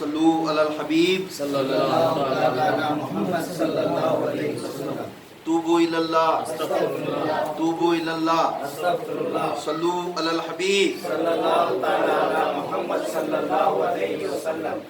صلو علی الحبیب صلی اللہ علیہ محمد صلی اللہ علیہ وسلم. توبوا الی اللہ استغفر اللہ توبوا الی اللہ استغفر اللہ صلو علی الحبیب صلی اللہ تعالی علی محمد صلی اللہ علیہ وسلم.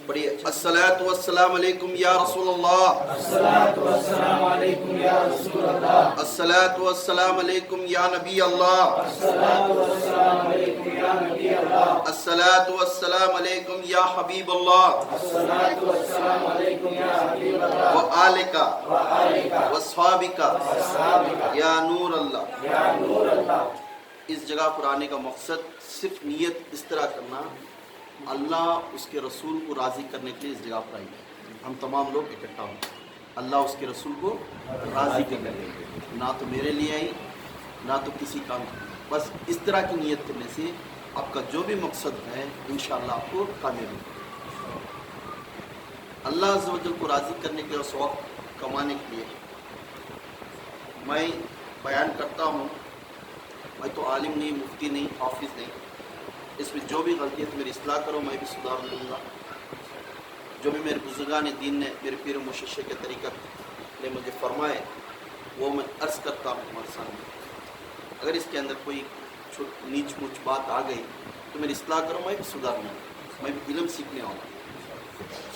پڑھیے الصلاۃ والسلام علیکم یا رسول اللہ الصلاۃ والسلام علیکم یا رسول اللہ. الصلاۃ والسلام علیکم یا نبی اللہ الصلاۃ والسلام علیکم یا نبی اللہ. الصلاۃ والسلام علیکم یا حبیب اللہ الصلاۃ والسلام علیکم یا حبیب اللہ وآلک وآلک وصحابک وصحابک یا نور اللہ. یا نور اللہ. اس جگہ پر آنے کا مقصد صرف نیت اس طرح کرنا، اللہ اس کے رسول کو راضی کرنے کے لیے اس جگہ پر آئی ہے. ہم تمام لوگ اکٹھا ہوں، اللہ اس کے رسول کو راضی کرنے کے لیے، نہ تو میرے لیے آئی نہ تو کسی کام کی. بس اس طرح کی نیت کرنے سے آپ کا جو بھی مقصد ہے انشاءاللہ آپ کو کامیابی ملے. اللہ عز و جل کو راضی کرنے کے لیے، ثواب کمانے کے لیے میں بیان کرتا ہوں. میں تو عالم نہیں، مفتی نہیں، حافظ نہیں. اس میں جو بھی غلطی ہے تو میری اصلاح کرو، میں بھی سدھار لوں گا. جو بھی میرے بزرگان دین نے میرے پیر و مشیخ کے طریقت نے مجھے فرمائے وہ میں عرض کرتا ہوں تمہارے سامنے. اگر اس کے اندر کوئی نیچ مچ بات آ گئی تو میری اصلاح کرو، میں بھی سدھار لوں گا، میں بھی علم سیکھنے آؤں گا.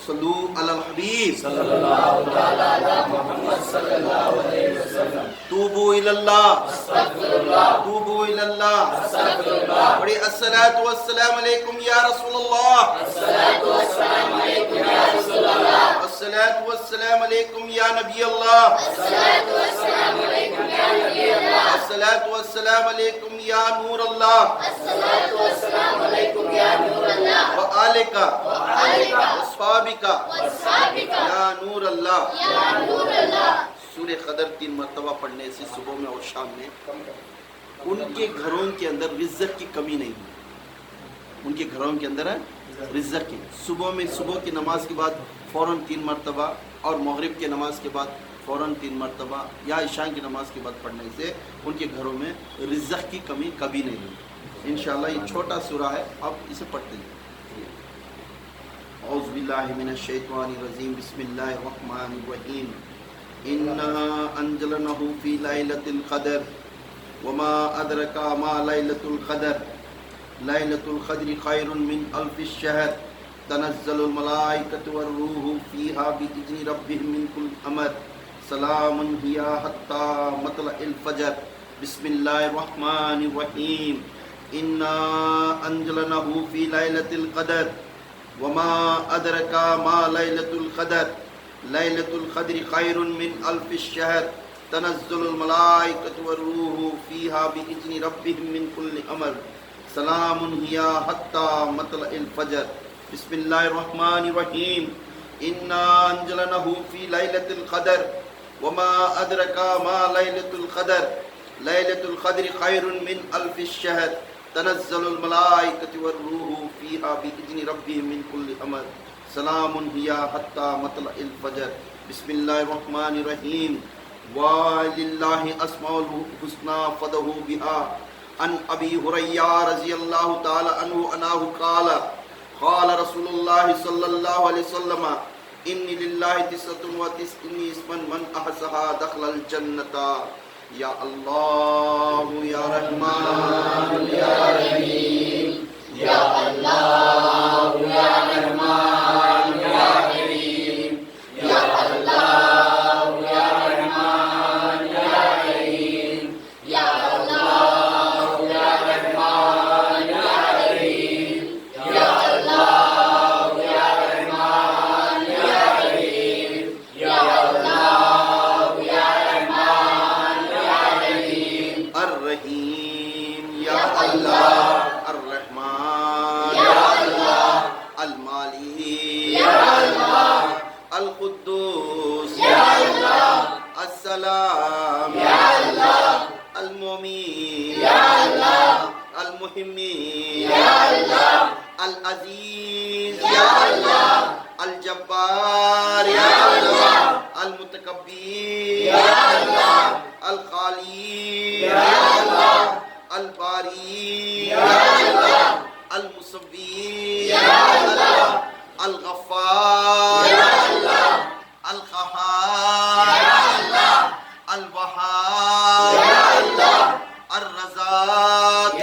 صلو علی الحبیب صلی اللہ تعالی علی محمد صلی اللہ علیہ وسلم. توبوا الی اللہ استغفر اللہ توبوا الی اللہ. استغفر اللہ. بڑی الصلاۃ والسلام علیکم یا رسول اللہ الصلاۃ والسلام علیکم یا رسول اللہ. الصلاۃ والسلام علیکم یا نبی اللہ الصلاۃ والسلام علیکم یا نبی اللہ. الصلاۃ والسلام علیکم یا نور اللہ الصلاۃ والسلام علیکم یا نور اللہ. وآلک وآلک وصحابک وصحابک یا نور اللہ. یا نور اللہ. سورہ قدر 3 مرتبہ پڑھنے سے صبح میں اور شام میں ان کے گھروں کے اندر رزق کی کمی نہیں ہوئی. ان کے گھروں کے اندر رزق کی صبح میں، صبح کی نماز کے بعد فوراً 3 مرتبہ اور مغرب کی نماز کے بعد فوراً 3 مرتبہ یا عشاء کی نماز کے بعد پڑھنے سے ان کے گھروں میں رزق کی کمی کبھی نہیں ہوئی. انشاءاللہ یہ چھوٹا سورہ ہے، آپ اسے پڑھتے ہیں. اعوذ باللہ من الشیطان الرجیم. بسم اللہ الرحمن الرحیم. انا انزلناه فی لیلۃ القدر وما ادرک ما لیلۃ القدر لیلۃ القدر خیر من الف الشہر تنزل الملائکۃ والروح فیہا بإذن ربهم من کل امر سلام ہی حتی مطلع الفجر. بسم اللہ الرحمن الرحیم. انا انزلناه فی لیلۃ القدر وما ادرک ما لیلۃ القدر لیلۃ القدر خیر من الف الشہر تنزل الملائکۃ والروح فیہا بإذن ربهم من کل امر سلام ہی حتی مطلع الفجر. بسم اللہ الرحمن الرحیم. انا انزلناه فی لیلۃ القدر وما ادرک ما لیلۃ القدر لیلۃ القدر خیر من الف الشہر تنزل الملائکۃ والروح فیہا بإذن ربهم من کل امر سلام ہی حتی مطلع الفجر. بسم اللہ الرحمن الرحیم. وَلِلَّهِ أَسْمَاءُ الْحُسْنَى فَادْعُوهُ بِهَا. عن ابی ہریرہ رضی اللہ تعالی عنہ انہ قال قال رسول اللہ صلی اللہ علیہ وسلم ان للہ 99 اسما من احصاها دخل الجنۃ. یا اللہ یا رحمان یا رحیم. یا اللہ یا رحمان یا رحیم. یا اللہ یا رحمان یا رحیم. یا اللہ یا رحمان یا رحیم. یا اللہ یا رحمان یا رحیم. یا اللہ یا رحمان یا رحیم. الرحیم. یا اللہ الرحمن یا اللہ المالی یا اللہ القدوس یا اللہ السلام یا اللہ المؤمن یا اللہ المحمي یا اللہ العزيز یا اللہ الجبار یا اللہ المتكبر یا اللہ الخالق یا اللہ الباری یا اللہ المصوی الغفار القہار الوہاب الرزاق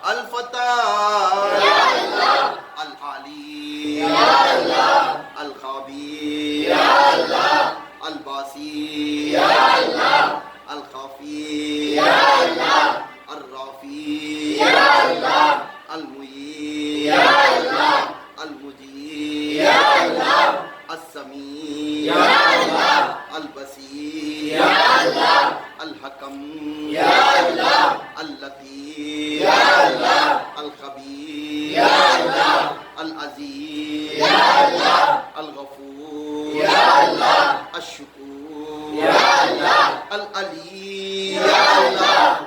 الفتاح العلی الخبیر الباسی الخافی الرافی المعین المجیر السمیع البصیر الحکم اللطیف الخبیر العزیز الغفور الشکور العلیم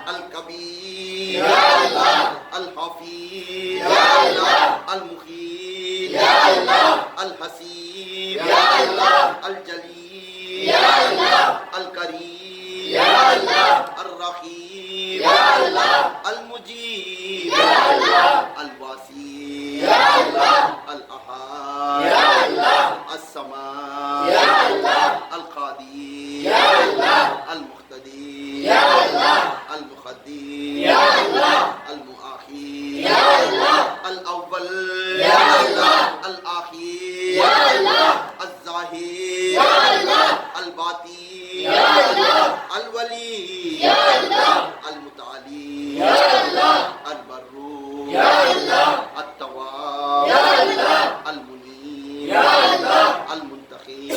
الکبیر الحفیظ المقیت الحسیب الجلیل الکریم الرحیم المجیب الواسع الاحد الصمد القادر المقتدر المقدم المؤخر الاول الاخر الظاهر الباطن الولی المتعالی البر التواب المنیب المنتقم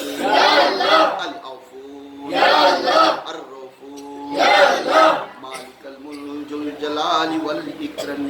العفو الرؤوف مالک الملک ذو الجلال والاکرام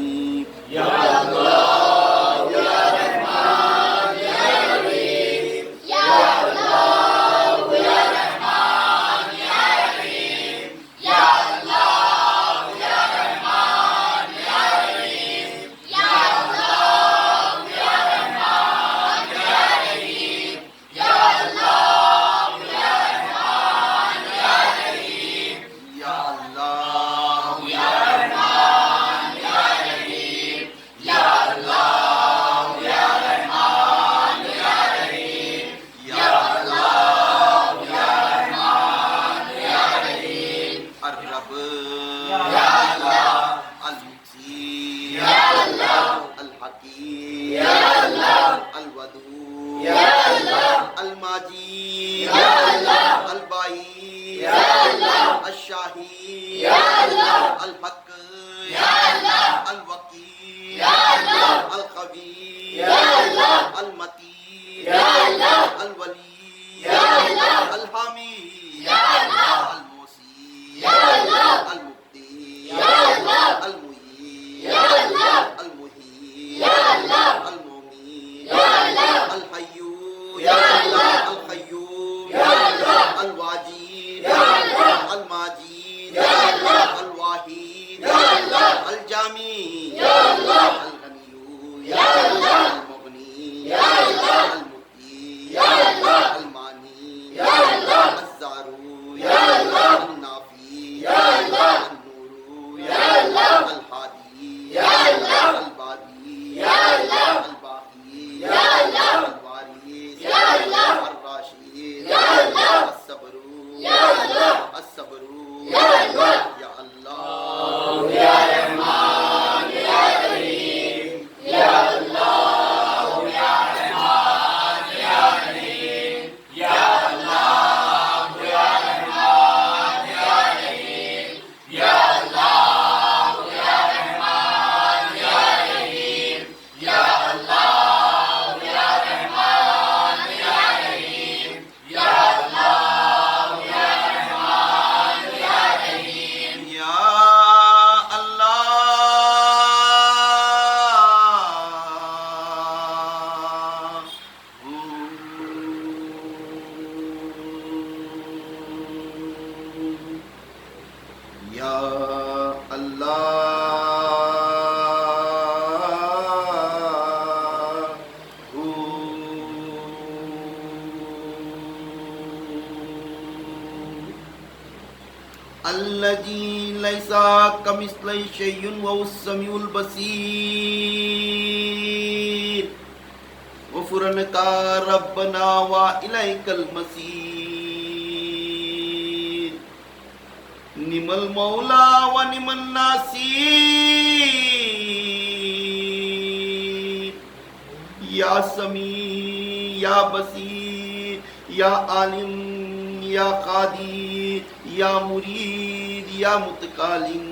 یا اللہ یا رحمان یا رحیم یا اللہ یا رحمان یا رحیم یا اللہ یا رحمان یا رحیم یا اللہ یا رحمان یا رحیم یا اللہ یا رحمان یا رحیم یا اللہ یا رحمان یا رحیم یا اللہ یا رحمان یا رحیم یا اللہ یا رحمان یا رحیم الرب یا اللہ المحصی یا اللہ الحکیم یا اللہ الودود یا اللہ الماجید یا اللہ البائی یا اللہ الشاہی یا اللہ الحق یا اللہ الوکیل یا اللہ القوی یا اللہ المتین یا اللہ الولی یا اللہ الحامی یا اللہ الموسی یا اللہ المبدی یا اللہ المحیی یا اللہ المحیی یا اللہ الممید یا اللہ الحی یا اللہ القیوم یا اللہ الواجد یا اللہ الماجد یا اللہ الواحد یا اللہ الجامی یا اللہ الغنی یا اللہ المغنی یا اللہ المبدی یا اللہ المانی یا اللہ الزارو یا اللہ النافی یا اللہ النور یا اللہ الحادی یا اللہ البادی یا اللہ الباقی یا اللہ الوارث یا اللہ الراشد یا اللہ الصبر یا اللہ الصبر یا اللہ یا اللہ یا رحمان یا رحیم یا اللہ یا رحمان یا رحیم یا اللہ یا رحمان یا رحیم یا اللہ یا رحمان یا رحیم یا اللہ یا رحمان یا رحیم یا اللہ یا رحمان یا رحیم یا اللہ یا اللہ الذي لیسا کمثلہ شیء وہو السمیع البصیر غفرانک ربنا والیک المصیر نعم المولا ونعم الناصیر یا سمیع یا بصیر یا عالم یا قادر یا مرید یا متکلم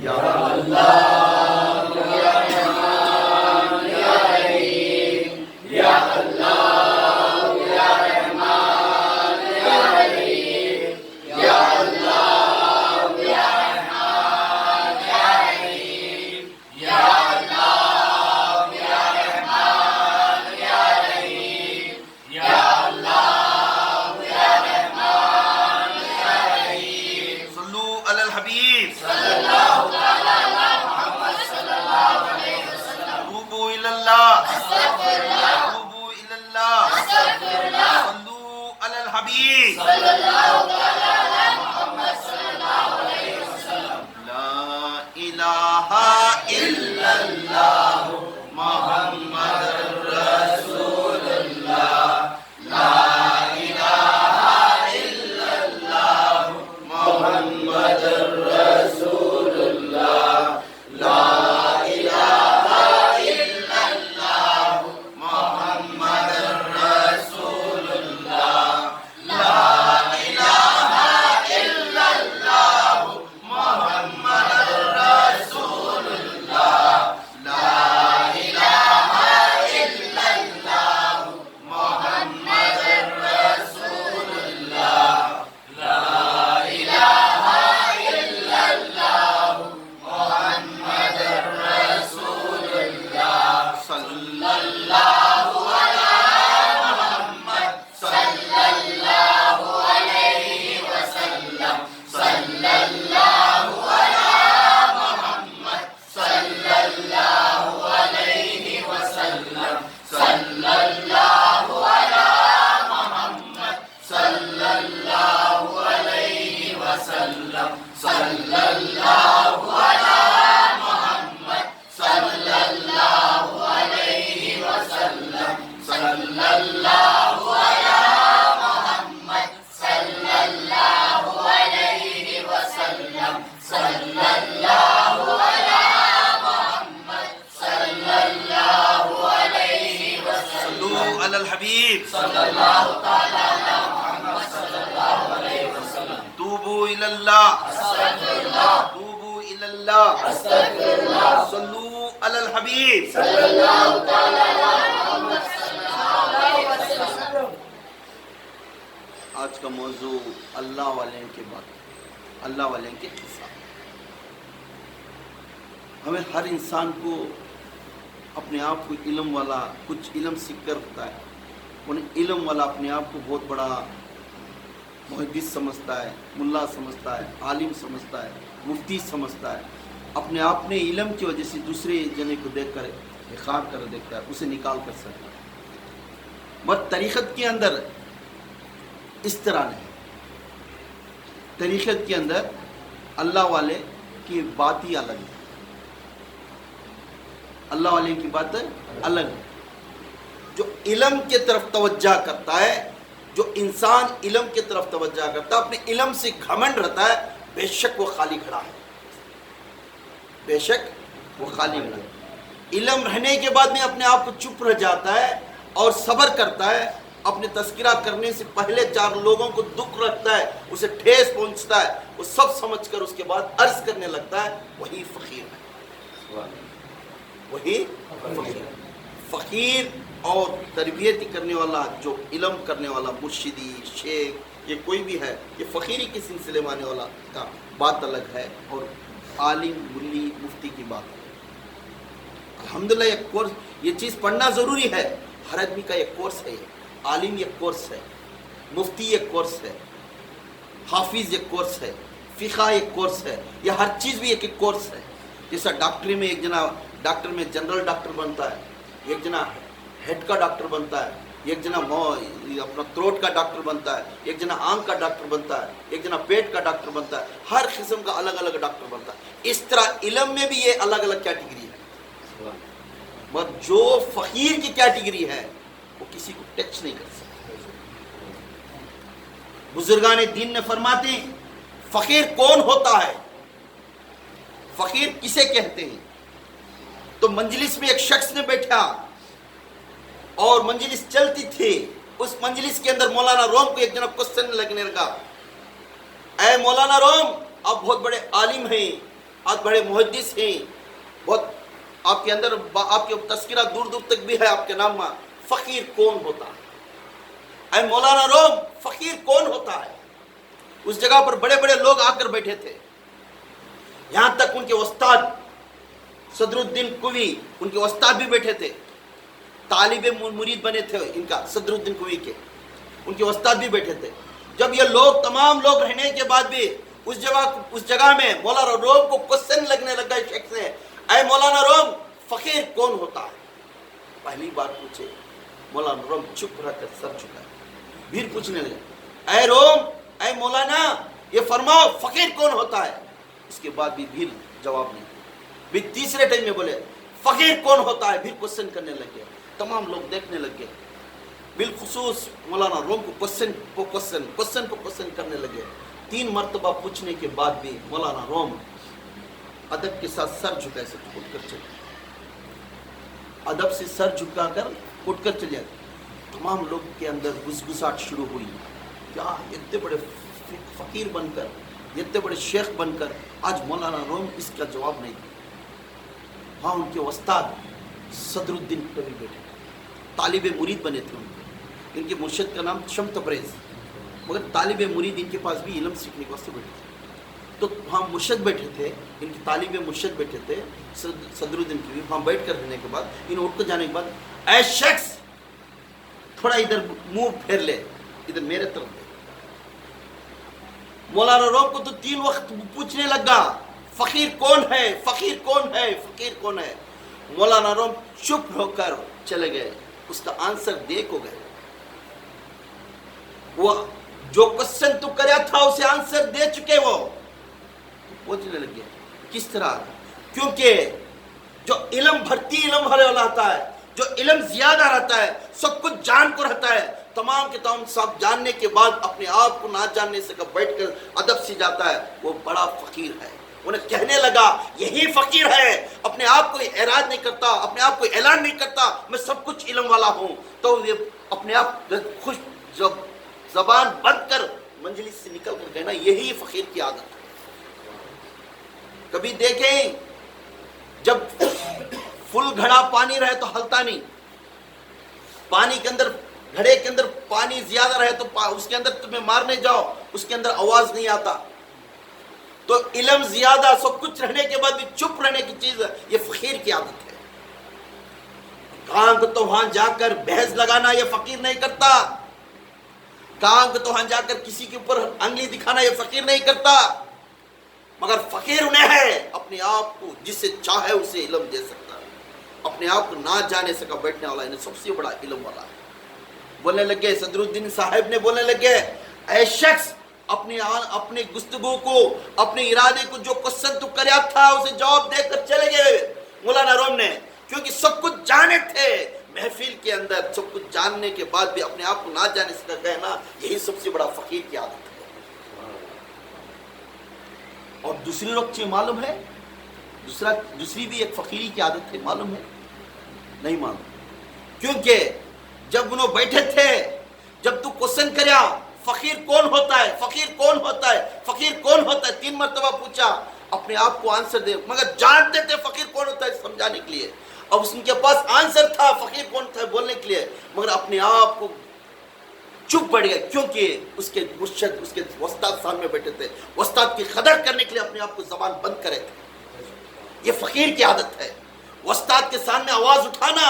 یا اللہ یا رحمان یا رحیم یا اللہ یا رحمان یا رحیم یا اللہ یا رحمان یا رحیم یا اللہ یا رحمان یا رحیم یا اللہ یا رحمان یا رحیم صلو علی الحبیب صلی اللہ تعالی علی محمد صلی اللہ علیہ وسلم توبوا الی اللہ استغفر اللہ توبوا الی اللہ استغفر اللہ صلو علی الحبیب صلی اللہ تعالی علی محمد صلی اللہ علیہ وسلم لا الہ الا اللہ محمد رسول اللہ لا الہ الا اللہ محمد رسول اللہ لا الہ الا اللہ محمد رسول اللہ لا الہ الا اللہ محمد رسول اللہ لا الہ الا اللہ محمد رسول اللہ لا الہ الا اللہ محمد رسول اللہ صلی اللہ علی محمد صلی اللہ علیہ وسلم صلی اللہ علی محمد صلی اللہ علیہ وسلم صلی اللہ علی محمد صلی اللہ علیہ وسلم صلی اللہ علی محمد صلی اللہ علیہ وسلم صلی اللہ علی محمد صلی اللہ علیہ وسلم صلی اللہ علی محمد صلی اللہ علیہ وسلم صلو علی الحبیب صلی اللہ تعالی علی محمد صلی اللہ علیہ وسلم توبوا الی اللہ استغفر اللہ توبوا الی اللہ استغفر اللہ صلو علی الحبیب صلی اللہ تعالی علی محمد صلی اللہ علیہ وسلم آج کا موضوع اللہ والے کے بات اللہ والے کے قصہ ہمیں ہر انسان کو اپنے آپ کو علم والا کچھ علم سیکھ کر ہوتا ہے انہیں علم والا اپنے آپ کو بہت بڑا محدث سمجھتا ہے ملا سمجھتا ہے عالم سمجھتا ہے مفتی سمجھتا ہے اپنے آپ نے علم کی وجہ سے دوسرے جنے کو دیکھ کر اخار کر دیکھتا ہے اسے نکال کر سکتا ہے مگر طریقت کے اندر اس طرح نہیں طریقت کے اندر اللہ والے کی بات ہی الگ ہے اللہ والے کی بات الگ ہے جو علم کے طرف توجہ کرتا ہے جو انسان علم کی طرف توجہ کرتا ہے اپنے علم سے گھمنڈ رہتا ہے بے شک وہ خالی کھڑا ہے بے شک وہ خالی کھڑا ہے علم رہنے کے بعد میں اپنے آپ کو چپ رہ جاتا ہے اور صبر کرتا ہے اپنے تذکرہ کرنے سے پہلے چار لوگوں کو دکھ رکھتا ہے اسے ٹھیس پہنچتا ہے وہ سب سمجھ کر اس کے بعد عرض کرنے لگتا ہے وہی فقیر ہے وہی فقیر اور تربیت کرنے والا جو علم کرنے والا مرشدی شیخ یہ کوئی بھی ہے یہ فقیری کے سلسلے میں آنے والا کا بات الگ ہے اور عالم ملی مفتی کی بات ہے الحمدللہ یہ کورس یہ چیز پڑھنا ضروری ہے ہر آدمی کا ایک کورس ہے عالم ایک کورس ہے مفتی ایک کورس ہے حافظ ایک کورس ہے فقہ ایک کورس ہے یہ ہر چیز بھی ایک کورس ہے جیسا ڈاکٹری میں ایک جنا ڈاکٹر میں جنرل ڈاکٹر بنتا ہے ایک جنا ہیڈ کا ڈاکٹر بنتا ہے ایک جنا اپنا تھروٹ کا ڈاکٹر بنتا ہے، ایک جنا آنکھ کا ڈاکٹر بنتا ہے، ایک جنا پیٹ کا ڈاکٹر بنتا ہے، ہر قسم کا الگ الگ ڈاکٹر بنتا ہے۔ اس طرح علم میں بھی یہ الگ الگ کیٹیگری ہے، مگر جو فقیر کی کیٹیگری ہے وہ کسی کو ٹچ نہیں کر سکتا۔ بزرگان دین نے فرماتے ہیں فقیر کون ہوتا ہے، فقیر کسے کہتے ہیں؟ تو مجلس میں ایک شخص نے بیٹھا اور مجلس چلتی تھی، اس مجلس کے اندر مولانا روم کو ایک جناب کوسچن لگنے لگا، اے مولانا روم آپ بہت بڑے عالم ہیں، آپ بڑے محدث ہیں، بہت آپ کے اندر آپ کے تذکرہ دور دور تک بھی ہے آپ کے نام میں، فقیر کون ہوتا ہے؟ اے مولانا روم فقیر کون ہوتا ہے؟ اس جگہ پر بڑے بڑے لوگ آ کر بیٹھے تھے، یہاں تک ان کے استاد صدر الدین کوی، ان کے استاد بھی بیٹھے تھے، طالب مرید بنے تھے ان کا صدر الدین کوی کے، ان کے استاد بھی بیٹھے تھے۔ جب یہ لوگ تمام لوگ رہنے کے بعد بھی اس جگہ میں مولانا روم کو کوسچن لگنے لگا، شخص نے اے مولانا روم فقیر کون ہوتا ہے؟ پہلی بار پوچھے، مولانا روم چپ رہ کر سر جھکا، پھر پوچھنے لگے اے روم اے مولانا یہ فرماؤ فقیر کون ہوتا ہے؟ اس کے بعد بھی پھر جواب نہیں، پھر تیسرے ٹائم میں بولے فقیر کون ہوتا ہے، پھر کوسچن کرنے لگے، تمام لوگ دیکھنے لگے، بالخصوص مولانا روم کو کوسچن کرنے لگے۔ 3 مرتبہ پوچھنے کے بعد بھی مولانا روم ادب کے ساتھ سر جھکا سے اٹھ کر چلے، ادب سے سر جھکا کر اٹھ کر چلے۔ تمام لوگ کے اندر گسگساہٹ شروع ہوئی، کیا اتنے بڑے فقیر بن کر، اتنے بڑے شیخ بن کر آج مولانا روم اس کا جواب نہیں دیا۔ ہاں ان کے استاد صدر الدین کبھی بیٹھے، طالب مرید بنے تھے، ان کے مرشد کا نام شم تبریز، مگر طالب مرید ان کے پاس بھی علم سیکھنے کے واسطے بیٹھے تھے۔ تو وہاں مرشد بیٹھے تھے، ان کی طالب مرشد بیٹھے تھے صدر الدین کی، وہاں بیٹھ کر رہنے کے بعد انہیں اٹھ کر جانے کے بعد اے شخص تھوڑا ادھر منہ پھیر لے، ادھر میرے طرف دے۔ مولانا روم کو تو 3 وقت پوچھنے لگا فقیر کون ہے، فقیر کون ہے، فقیر کون ہے؟ مولانا روم چپ ہو کر چلے گئے، اس کا آنسر دے کو گئے۔ وہ جو کوسچن تو کریا تھا اسے آنسر دے چکے، وہ پوچھنے لگے کس طرح؟ کیونکہ جو علم بھرتی علم بھرے والا ہوتا ہے، جو علم زیادہ رہتا ہے، سب کچھ جان کو رہتا ہے، تمام کے تمام سب جاننے کے بعد اپنے آپ کو نہ جاننے سے بیٹھ کر ادب سے جاتا ہے، وہ بڑا فقیر ہے۔ انہیں کہنے لگا یہی فقیر ہے، اپنے آپ کو اعراض نہیں کرتا، اپنے آپ کو اعلان نہیں کرتا میں سب کچھ علم والا ہوں، تو یہ اپنے آپ خوش جب زبان بند کر منجلس سے نکل کر کہنا یہی فقیر کی عادت ہے۔ کبھی دیکھیں جب فل گھڑا پانی رہے تو ہلتا نہیں، پانی کے اندر گھڑے کے اندر پانی زیادہ رہے تو اس کے اندر تمہیں مارنے جاؤ اس کے اندر آواز نہیں آتا۔ تو علم زیادہ سب کچھ رہنے کے بعد بھی چپ رہنے کی چیز ہے، یہ فقیر کی عادت ہے۔ کام تو وہاں جا کر بحث لگانا یہ فقیر نہیں کرتا، کام تو وہاں جا کر کسی کے اوپر انگلی دکھانا یہ فقیر نہیں کرتا، مگر فقیر انہیں ہے اپنے آپ کو جسے چاہے اسے علم دے سکتا ہے، اپنے آپ کو نہ جانے سکا بیٹھنے والا انہیں سب سے بڑا علم والا ہے۔ بولنے لگے صدر الدین صاحب نے بولنے لگے اے شخص اپنے گفتگو کو اپنے ارادے کو جو کوسچن تو کریا تھا اسے جواب دے کر چلے گئے مولانا روم نے، کیونکہ سب کچھ جانے تھے محفل کے اندر، سب کچھ جاننے کے بعد بھی اپنے آپ کو نہ جانے سے کہنا یہی سب سے بڑا فقیر کی عادت ہے۔ اور دوسری لوگ چیز معلوم ہے، دوسری بھی ایک فقیری کی عادت ہے، معلوم ہے؟ نہیں معلوم، کیونکہ جب انہوں بیٹھے تھے، جب تو کوسچن کریا فقیر کون ہوتا ہے، فقیر کون ہوتا ہے، فقیر کون ہوتا ہے، 3 مرتبہ پوچھا، اپنے آپ کو آنسر دے، مگر جانتے تھے فقیر کون ہوتا ہے سمجھانے کے لیے، اب ان کے پاس آنسر تھا فقیر کون تھا بولنے کے لیے، مگر اپنے آپ کو چپ پڑ گئے، کیونکہ اس کے مرشد اس کے استاد سامنے بیٹھے تھے، استاد کی قدر کرنے کے لیے اپنے آپ کو زبان بند کرے تھے۔ یہ فقیر کی عادت ہے، استاد کے سامنے آواز اٹھانا،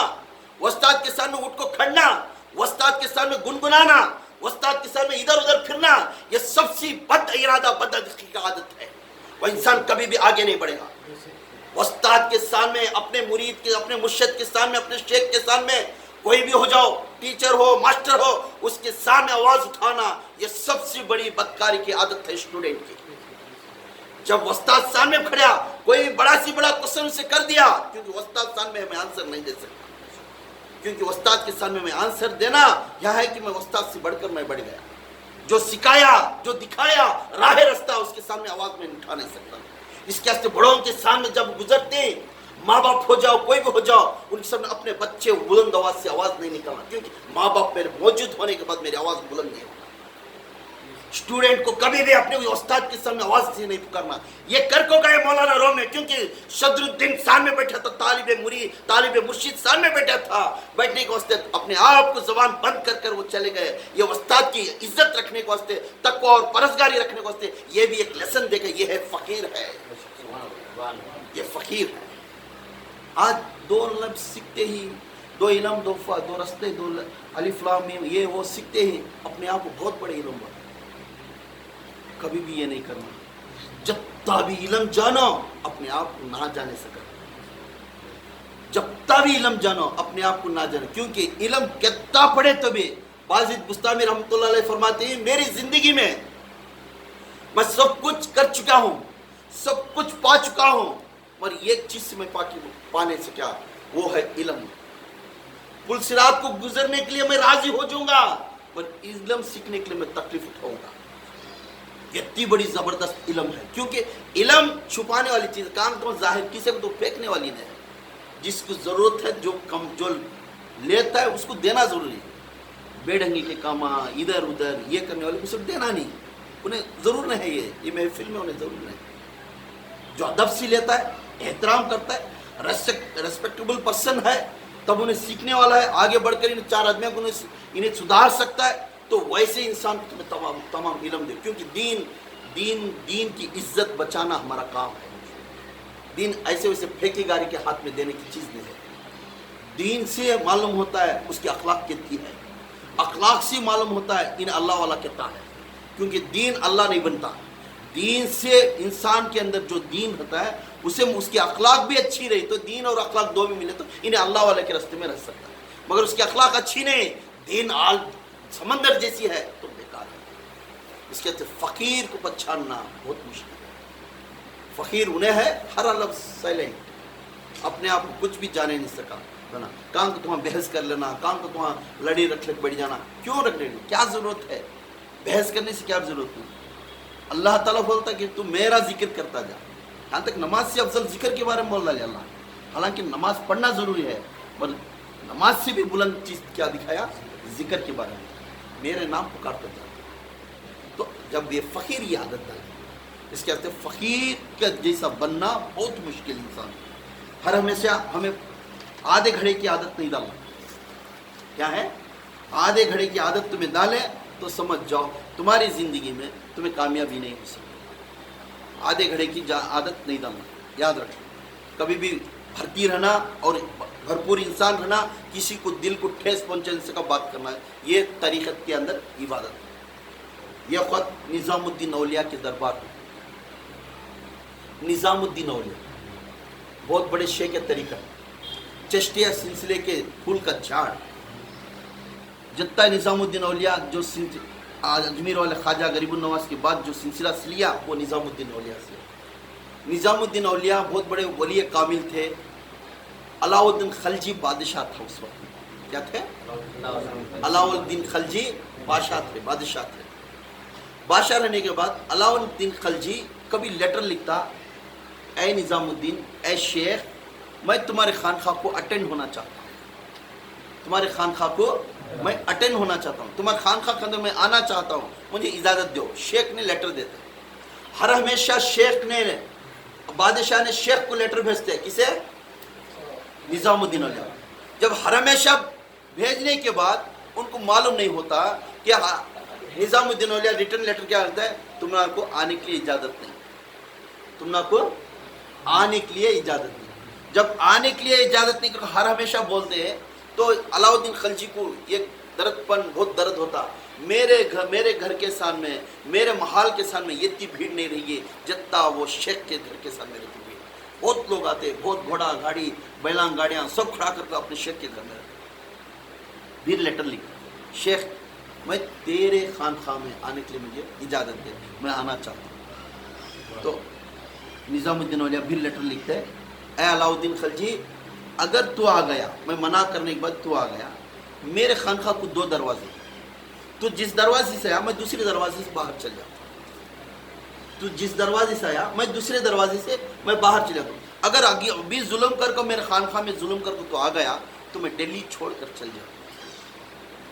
استاد کے سامنے اٹھ کو کھڑنا، استاد کے سامنے گنگنانا، استاد کے سامنے ادھر ادھر پھرنا، یہ سب سے بد ارادہ بد عقیدتی کی عادت ہے، وہ انسان کبھی بھی آگے نہیں بڑھے گا۔ استاد کے سامنے، اپنے مرید کے، اپنے مرشد کے سامنے، اپنے شیخ کے سامنے कोई भी हो जाओ, टीचर हो, मास्टर हो, उसके सामने आवाज उठाना ये सबसे बड़ी बदकारी की आदत है स्टूडेंट की। जब उस्ताद सामने खड़ा, कोई बड़ा सी बड़ा क्वेश्चन से कर दिया, क्योंकि उस्ताद सामने मैं आंसर नहीं दे सकता, क्योंकि उस्ताद के सामने मैं आंसर देना यह है कि मैं उस्ताद से बढ़कर मैं बढ़ गया। जो सिखाया, जो दिखाया राह रास्ता, उसके सामने आवाज में उठा नहीं सकता। इसके वास्ते बड़ों के सामने जब गुजरते, माँ बाप हो जाओ, कोई भी हो जाओ, उनके सामने अपने बच्चे बुलंद आवाज से आवाज नहीं निकालना, क्योंकि माँ बाप मेरे मौजूद होने के बाद मेरी आवाज बुलंद नहीं होगी। स्टूडेंट को कभी भी अपने उस्ताद के सामने आवाज से नहीं पुकारना। ये कर को गए मौलाना रोम में, क्योंकि सदरुद्दीन सामने बैठा था, तालिब मुर्शिद सामने बैठा था, बैठने के वास्ते अपने आप को जबान बंद कर कर वो चले गए। ये उस्ताद की इज्जत रखने के वास्ते, तकवा और परहज़गारी रखने के वास्ते ये भी एक लेसन देगा। ये है फकीर है, ये फकीर है। आज दो लफ्ज़ सीखते ही, दो इल्म, दो रस्ते, दो अलिफ लाम मीम, ये वो सीखते ही अपने आप को बहुत बड़े इल्म बना। कभी भी ये नहीं करना। जब ताबी इल्म जानो, अपने आप को ना जाने सका। जब ताबी इल्म जानो, अपने आप को ना जाने, क्योंकि इल्म कितना पढ़े तो भी। बाजिद बुस्तामी रहमतुल्लाह अलैह फरमाते हैं, मेरी जिंदगी में मैं सब कुछ कर चुका हूँ, सब कुछ पा चुका हूँ, पर एक चीज से मैं पाने से क्या, वो है इल्म। पुल सिरात को गुजरने के लिए मैं राजी हो जाऊंगा, पर इल्म सीखने के लिए मैं तकलीफ उठाऊंगा। इतनी बड़ी जबरदस्त इल्म है, क्योंकि इल्म छुपाने वाली चीज, काम तो जाहिर किसी को तो फेंकने वाली नहीं है। जिसको जरूरत है, जो लेता है उसको देना जरूरी है। बेढंगी के कामा इधर उधर ये करने वाले को सब देना नहीं, उन्हें जरूर नहीं है। ये महफिल में उन्हें जरूर नहीं। जो अदब से लेता है, एहतराम करता है, रेस्पेक्टेबल पर्सन है, तब उन्हें सीखने वाला है, आगे बढ़कर इन चार आदमियों को इन्हें सुधार सकता है। तो वैसे इंसान को तुम्हें तमाम इल्म दे, क्योंकि दीन की इज्जत बचाना हमारा काम है। दीन ऐसे वैसे फेंकेगारी के हाथ में देने की चीज नहीं है। दीन से मालूम होता है उसकी अखलाक कितनी है, अखलाक से मालूम होता है इन अल्लाह वाला कितना है, क्योंकि दीन अल्लाह नहीं बनता। दीन से इंसान के अंदर जो दीन होता है, उसे उसकी अखलाक भी अच्छी रही तो दीन और अखलाक दो भी मिले तो इन्हें अल्लाह वाले के रास्ते में रह सकता है। मगर उसकी अखलाक अच्छी नहीं, दीन आल समंदर जैसी है तो बेकार है। इसके अंदर फकीर को पहचानना बहुत मुश्किल है। फकीर उन्हें है हर लफ्ज़ साइलेंट, अपने आप को कुछ भी जाने नहीं सका बना। काम को तुम्हारा बहस कर लेना, काम को तुम्हारा लड़ी रख बैठ जाना, क्यों रख लेनी, क्या जरूरत है बहस करने से, क्या जरूरत नहीं। अल्लाह ताला बोलता कि तू मेरा जिक्र करता जा। यहाँ तक नमाज से अफजल जिक्र के बारे में बोल रहा है अल्लाह। हालांकि नमाज पढ़ना जरूरी है, पर नमाज से भी बुलंद चीज क्या दिखाया, जिक्र के बारे में, मेरे नाम पुकारते जा। तो जब ये फकीर की आदत डाले, इसके कहते फकीर का जैसा बनना बहुत मुश्किल इंसान। हर हमेशा हमें आधे घड़े की आदत नहीं डालना। क्या है, आधे घड़े की आदत तुम्हें डाले तो समझ जाओ तुम्हारी जिंदगी में तुम्हें कामयाबी नहीं हो सकती। आधे घड़े की आदत नहीं डालना, याद रखना। कभी भी भरती रहना और भरपूर इंसान रहना, किसी को दिल को ठेस पहुंचाने से का बात करना, ये तरीक़त के अंदर इबादत है। यह ख़ुद निज़ामुद्दीन औलिया के दरबार में, निज़ामुद्दीन औलिया बहुत बड़े शेख के तरीक़ा, चिश्तिया सिलसिले के फूल का झाड़। जितना निज़ामुद्दीन औलिया जो अजमेर वाले ख्वाजा गरीबुन नवाज के बाद जो सिलसिला लिया, वो निज़ामुद्दीन औलिया से। निज़ामुद्दीन औलिया बहुत बड़े वली कामिल थे। अलाउद्दीन खलजी बादशाह था उस वक्त। क्या थे? अलाउद्दीन खलजी बादशाह थे, बादशाह थे। बादशाह रहने के बाद अलाउद्दीन खलजी कभी लेटर लिखता, ए निज़ामुद्दीन, ए शेख, मैं तुम्हारे खानखा को अटेंड होना चाहता हूँ, तुम्हारे खानखा को मैं अटेंड होना चाहता हूँ, तुम्हारे खानखा के अंदर मैं आना चाहता हूँ, मुझे इजाज़त दो। शेख ने लेटर देता। हर हमेशा शेख ने, बादशाह ने शेख को लेटर भेजते हैं, किसे? निज़ामुद्दीन औलिया। जब हर हमेशा भेजने के बाद उनको मालूम नहीं होता कि निज़ामुद्दीन औलिया रिटर्न लेटर क्या होता है, तुम्हारे को आने के लिए इजाज़त नहीं, तुम्हारे को आने के लिए इजाज़त नहीं। जब आने के लिए इजाज़त नहीं करके हर हमेशा बोलते हैं, तो अलाउद्दीन खलजी को एक दर्दपन, बहुत दर्द होता। मेरे घर के सामने, मेरे महल के सामने इतनी भीड़ नहीं रही है जितना वो शेख के घर के सामने रहती भीड़। बहुत लोग आते, बहुत घोड़ा गाड़ी बैलांग गाड़ियाँ सब खड़ा करके अपने शेख के घर में रहते। फिर लेटर लिखा, शेख मैं तेरे खानखा में आने के लिए मुझे इजाज़त दे, मैं आना चाहता हूँ। तो निज़ामुद्दीन औलिया फिर लेटर लिखते हैं, ए अलाउद्दीन खलजी, अगर तू आ गया, मैं मना करने के बाद तू आ गया, मेरे खानखा को 2 दरवाजे, तू जिस दरवाजे से आया मैं दूसरे दरवाजे से बाहर चल जाता, तू जिस दरवाजे से आया मैं दूसरे दरवाजे से मैं बाहर चला जाऊँ। अगर अभी जुल्म कर मेरे खानखा में जुल्म कर तो आ गया तो मैं दिल्ली छोड़ कर चल जाऊँ।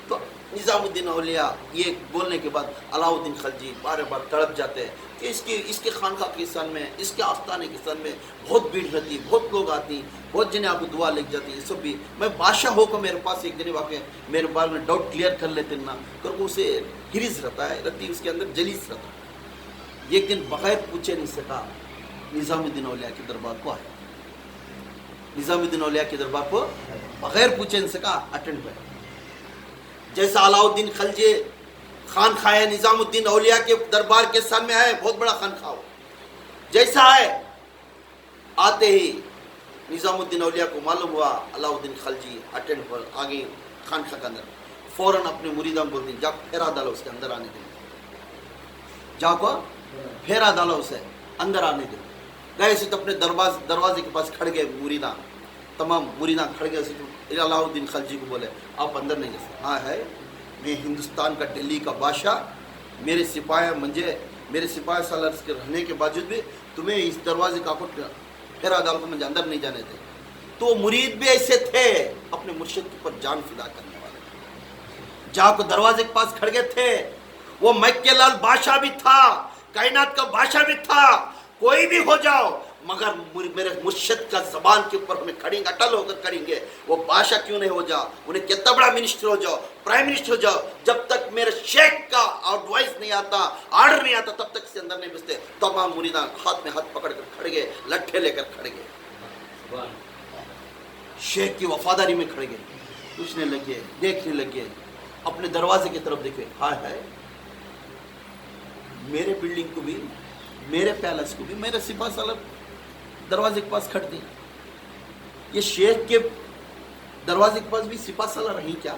तो निज़ामुद्दीन औलिया ये बोलने के बाद अलाउद्दीन खलजी बार बार तड़प जाते हैं कि इसके खानखा के सन में, इसके आस्थाने के सन में बहुत भीड़ रहती, बहुत लोग आती, बहुत जने आपको दुआ लग जाती, ये सब भी मैं बादशाह होकर मेरे पास एक दिन वाकई मेरे बारे में डाउट क्लियर कर लेते ना, कर उसे हिरिस रहता है, रत्ती उसके अंदर जलीस रहता है। एक दिन बगैर पूछे नहीं सका निज़ामुद्दीन औलिया के दरबार को आया, निज़ामुद्दीन औलिया के दरबार को बगैर पूछे नहीं सका अटेंड हुआ। जैसा अलाउद्दीन खलजी खान खाया निज़ामुद्दीन औलिया के दरबार के सामने आए, बहुत बड़ा खान खाओ, जैसा आए आते ही निज़ामुद्दीन औलिया को मालूम हुआ अलाउद्दीन खलजी अटेंड पर आगे खान खा के अंदर, फौरन अपने मुरीदान बोल दी, जा फेरा डालो उसके अंदर आने दे, जाको फेरा डालो उसे अंदर आने दे। गए से तो अपने दरवाजे के पास खड़ गए मुरीदान, तमाम मुरीदान खड़ गए। तो अलाउद्दीन खलजी को बोले आप अंदर नहीं जा सकते। हाँ है, मैं हिंदुस्तान का दिल्ली का बादशाह, मेरे सिपाही सालार के रहने के बावजूद भी तुम्हें इस दरवाजे का फेरा डाल को मुझे अंदर नहीं जाने थे। तो मुरीद भी ऐसे थे अपने मुर्शिद के ऊपर जान फिदा करने वाले, जाको दरवाजे के पास खड़ गए थे। वो मक्के लाल बादशाह भी था, कायनात का बादशाह भी था, कोई भी हो जाओ मगर मेरे मुर्शिद का जबान के ऊपर हमें खड़ेंगे, अटल होकर करेंगे। वो बादशाह क्यों नहीं हो जाओ, उन्हें कितना बड़ा मिनिस्टर हो जाओ, प्राइम मिनिस्टर हो जाओ, जब तक मेरे शेख का एडवाइस नहीं आता, ऑर्डर नहीं आता, तब तक से अंदर नहीं घुसते। तमाम मुरीदान हाथ में हाथ पकड़ कर खड़े गए, लट्ठे लेकर खड़े गए, शेख की वफादारी में खड़े गए, पूछने लगे, देखने लगे, अपने दरवाजे की तरफ देखे, हाय हाय मेरे बिल्डिंग को भी, मेरे पैलेस को भी मेरे सिपा सालार दरवाजे के पास खड़ती, ये शेख के दरवाजे के पास भी सिपा सालार रही क्या?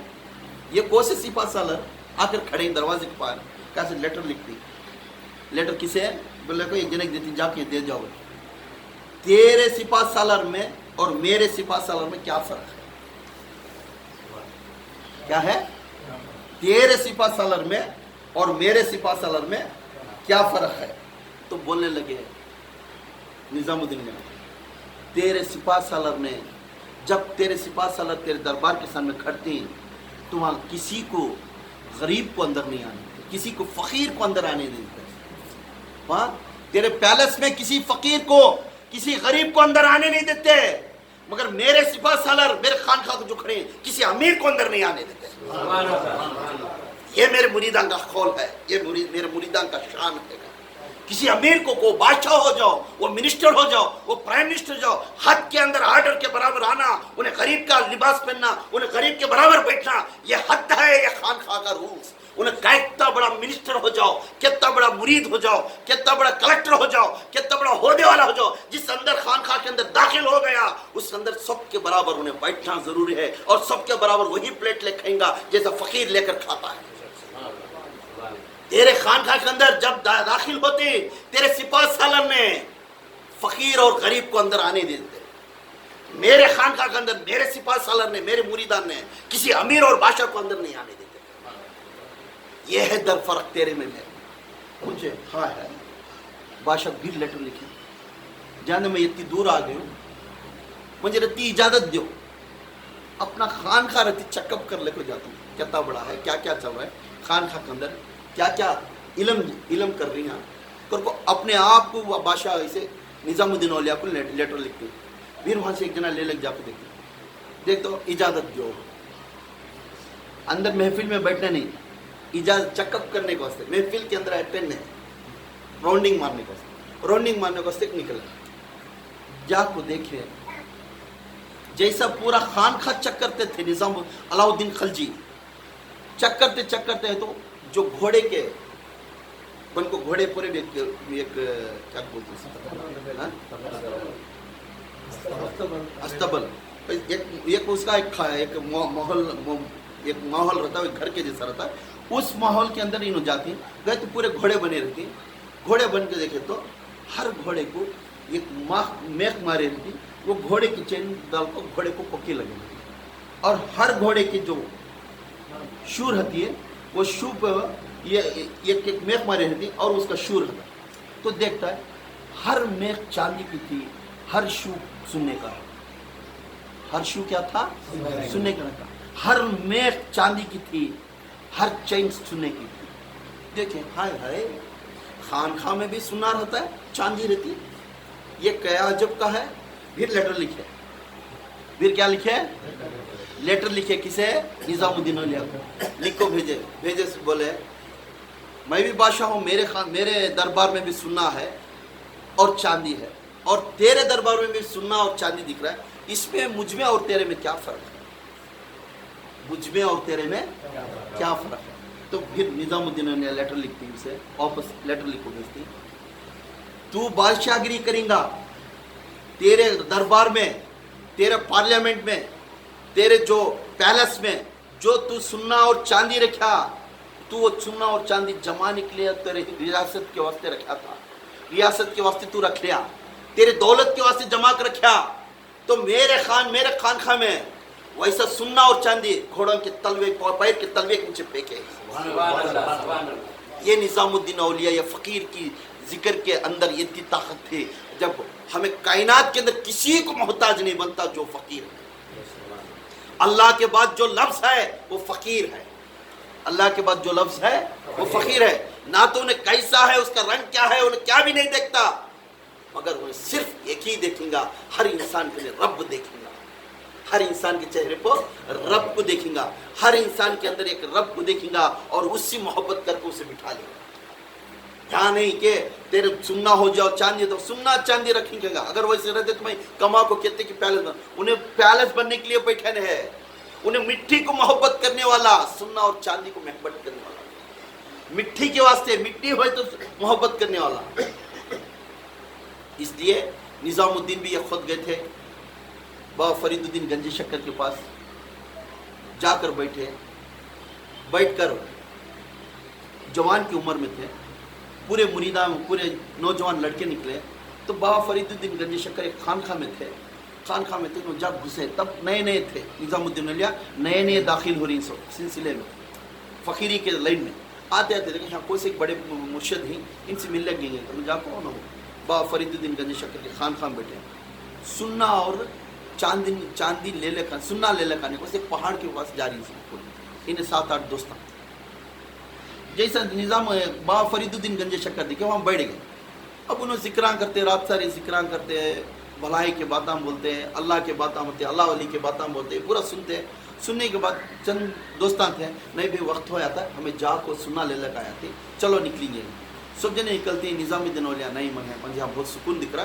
ये कौन से सिपा सालार आकर खड़े दरवाजे के पास, कैसे लेटर लिखती, लेटर किसे है? बोले को एक जनक देती, जाके दे जाओ। तेरे सिपा सालार में और मेरे सिपा सालार में क्या फर्क है? क्या है? तेरे सिपा सालार में और मेरे सिपा सालार में क्या फर्क है? तो बोलने लगे निजामुद्दीन ने, तेरे सिपा सालार ने, जब तेरे सिपा सालार तेरे दरबार के सामने खड़ती, तो वहाँ किसी को गरीब को अंदर नहीं आने देते, किसी को फकीर को अंदर आने नहीं देते। वहाँ तेरे पैलेस में किसी फकीर को, किसी गरीब को अंदर आने नहीं देते, मगर मेरे सिपा सालार, मेरे खानखा को जो खड़े, किसी अमीर को अंदर नहीं आने देते। ये मेरे मुरीदान का कौल है, ये मेरे मुरीदान का शान है। किसी अमीर को बादशाह हो जाओ, वो मिनिस्टर हो जाओ, वो प्राइम मिनिस्टर हो जाओ, हद के अंदर आर्डर के बराबर आना, उन्हें गरीब का लिबास पहनना, उन्हें गरीब के बराबर बैठना, ये हद है, ये खानखा का रूल्स। उन्हें कितना बड़ा मिनिस्टर हो जाओ, कितना बड़ा मुरीद हो जाओ, कितना बड़ा कलेक्टर हो जाओ, कितना बड़ा होदे वाला हो जाओ, जिस अंदर खानखा के अंदर दाखिल हो गया, उस अंदर सबके बराबर उन्हें बैठना जरूरी है, और सबके बराबर वही प्लेट ले खाएंगा जैसा फकीर लेकर खाता है। तेरे खानखा के अंदर जब दाखिल होते, तेरे सिपा सालार ने फकीर और गरीब को अंदर आने देते, मेरे खानखा के अंदर मेरे सिपा सालार ने, मेरे मुरीदान ने किसी अमीर और बादशाह को अंदर नहीं आने देते। यह है दर फर्क तेरे में मेरे। मुझे हाँ है, बादशाह भी लेटर लिखे, जाने मैं इतनी दूर आ गई हूँ, मुझे रत्ती इजाजत दो, अपना खानखा रत्ती चेकअप कर लेकर जाता हूँ, कितना बड़ा है, क्या क्या चल रहा है खानखा के अंदर, क्या क्या इलम कर रही हैं, को अपने आप को बादशाह ऐसे निजामुद्दीन औलिया को लेटर लिखते, फिर वहाँ से एक जना ले लग जाकर देख तो इजाज़त दो, अंदर महफिल में बैठने नहीं, इजाज़त चेकअप करने के वास्ते, महफिल के अंदर अटेंड है, राउंडिंग मारने के वास्ते, राउंडिंग मारने के वास्ते निकल जाको देखे, जैसा पूरा खानखा चेक करते थे निजाम अलाउद्दीन खलजी, चेक करते हैं तो जो घोड़े के, उनको घोड़े पूरे एक क्या बोलते हैं, अस्तबल, एक उसका एक महल, एक माहौल रहता है, घर के जैसा रहता है, उस माहौल के अंदर इन जाते हैं। गए तो पूरे घोड़े बने रहते हैं, घोड़े बन के देखे तो हर घोड़े को एक मेख मारे रहती, वो घोड़े की चेन डाल को घोड़े को पक्की लगे रहती, और हर घोड़े की जो शूर होती है वो शू पे ये एक मेख मारे रहती और उसका शूर रहता। तो देखता है हर मेख चांदी की थी, हर शू सुनने का, हर शू क्या था, सुनने का था, हर मेख चांदी की थी, हर चैन सुनने की थी। देखें हाय हाय, खानखा में भी सुना रहता है, चांदी रहती है, ये क्या अजब का है। फिर लेटर लिखे, फिर क्या लिखे, लेटर लिखे किसे, निजामुद्दीन औलिया को, लिखो भेजे, भेजे से बोले मैं भी बादशाह हूँ, मेरे दरबार में भी सुना है और चांदी है, और तेरे दरबार में भी सुना और चांदी दिख रहा है, इसमें मुझ में और तेरे में क्या फर्क है, मुझ में और तेरे में क्या फर्क है। तो फिर निजामुद्दीन ने लेटर लिखती उसे, वापस लेटर लिखो भेजती, तू बादशाहगिरी करेगा, तेरे दरबार में, तेरे पार्लियामेंट में, तेरे जो पैलेस में जो तू सुन्ना और चांदी रखा, तू वो सुन्ना और चांदी जमाने के लिए तेरे रियासत के वास्ते रखा था, रियासत के वास्ते तू रख लिया, तेरे दौलत के वास्ते जमा कर रखा, तो मेरे खानखा में वैसा सुन्ना और चांदी घोड़ों के तलवे, पैर के तलवे के नीचे फेंके। ये निजामुद्दीन औलिया या फकीर की जिक्र के अंदर ये इतनी ताकत थी, जब हमें कायनात के अंदर किसी को मोहताज नहीं बनता जो फकीर है। अल्लाह के बाद जो लफ्ज है वो फकीर है, अल्लाह के बाद जो लफ्ज है वो फकीर है। ना तो उन्हें कैसा है, उसका रंग क्या है, उन्हें क्या भी नहीं देखता, मगर उन्हें सिर्फ एक ही देखेगा, हर इंसान के लिए रब देखेगा, हर इंसान के चेहरे पर रब को देखेगा, हर इंसान के अंदर एक रब को देखेगा और उससे मोहब्बत करके उसे बिठा लेगा। क्या नहीं कि तेरे सुन्ना हो जाओ चांदी, तो सुन्ना चांदी रखेगा, अगर वैसे रहते तो मैं कमा को कहते कि पैलेस बन, उन्हें पैलेस बनने के लिए बैठे हैं, उन्हें मिट्टी को मोहब्बत करने वाला, सुन्ना और चांदी को मोहब्बत करने वाला, मिट्टी के वास्ते, मिट्टी हो तो मोहब्बत करने वाला। इसलिए निजामुद्दीन भी ये खुद गए थे बाबा फरीदुद्दीन गंजी शक्कर के पास, जाकर बैठे, बैठकर जवान की उम्र में थे, पूरे मुरीदा में पूरे नौजवान लड़के निकले, तो बाबा फरीदुद्दीन गंजी शक्कर एक खानखा में थे, खानखा में थे, तो जब घुसे तब नए नए थे, निजामुद्दीन औलिया नए नए दाखिल हो रही सिलसिले में, फकीरी के लाइन में आते आते देखे यहाँ कोई से एक बड़े मुर्शिद ही, इनसे मिलने गए, तो जा कौन हो, बाबा फरीदुद्दीन गंजी शक्कर के खानखा में बैठे, सुन्ना और चांदी ले खाने, सुन्ना ले खाने को एक पहाड़ के पास जा रही थी, इन्हें 7-8 दोस्त, जैसा निज़ाम बाबा फरीदुद्दीन गंजी शक्कर देखे वहाँ बैठ गए। अब उन्होंने जिक्रां करते, रात सारी जिक्रां करते, भलाई के बातें बोलते हैं, अल्लाह के बातें बोलते, अल्लाह वली के बातें बोलते, पूरा सुनते। सुनने के बाद चंद दोस्तान थे, नहीं भाई वक्त हो जाता है, हमें जा को सुना ले लगा आती, चलो निकलेंगे। सब जने निकलते हैं, निज़ामुद्दीन औलिया नहीं मन है, मुझे यहाँ बहुत सुकून दिख रहा